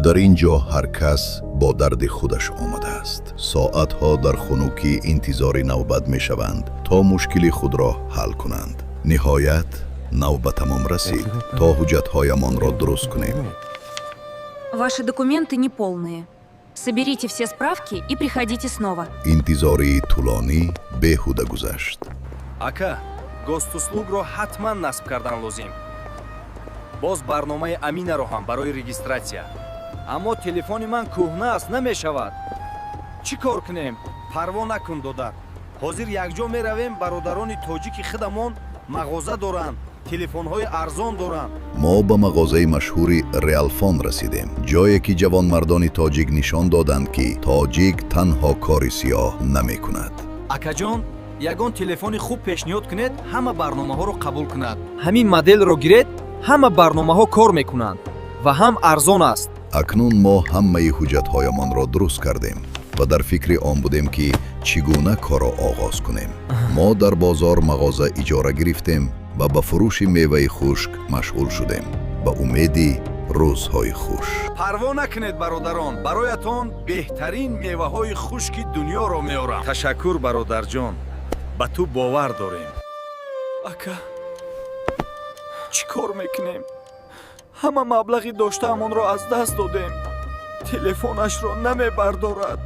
در اینجا هر کس با درد خودش آمده است. ساعتها در خنکی انتظار نوبت می شوند تا مشکل خود را حل کنند. نهایت نوبت تمام رسید تا حجتهایمان را درست کنیم. Ваши документы неполные. Соберите все справки и приходите снова. انتظاری طولانی بیهوده گذشت. ака гостуслугро ҳатман насб кардан лозим. боз барномаи аминаро ҳам барои регистратсия. аммо телефони ман кӯҳна аст, намешавад. чӣ кор кунем? парво накун додар. ҳозир якҷо меравем, бародарони тоҷики худамон мағоза доранд, телефонҳои арзон доранд. ما به مغازه مشهوری ریالفون رسیدیم، جایی که جوانمردان تاجیک نشان دادند که تاجیک تنها کار سیاه نمی کند. акаҷон, ягон телефони хуб пешниҳод кунед, ҳама барномаҳоро қабул кунад. ҳамин моделро гиред, ҳама барномаҳо кор мекунанд ва ҳам арзон аст. اکنون ما همه حجتهایمان را درست کردیم و در فکر آن بودیم که چگونه کار را آغاز کنیم. ما در بازار مغازه اجاره گرفتیم و به فروش میوه خشک مشغول شدیم به امید روزهای خوش. парво накунед бародарон, бароятон беҳтарин меваҳои хушки дунёро меорам. ташаккур бародарҷон, ба ту бовар дорем. ака, чӣ кор мекунем? ҳама маблағи доштаамонро аз даст додем. телефонашро намебардорад.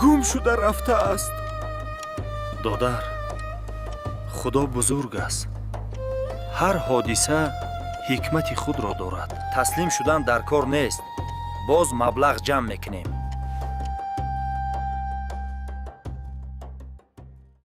гум шуда рафтааст. додар, худо бузург аст. ҳар ҳодиса ҳикмати худро дорад. таслим шудан дар кор нест. боз маблағ ҷамъ мекунем.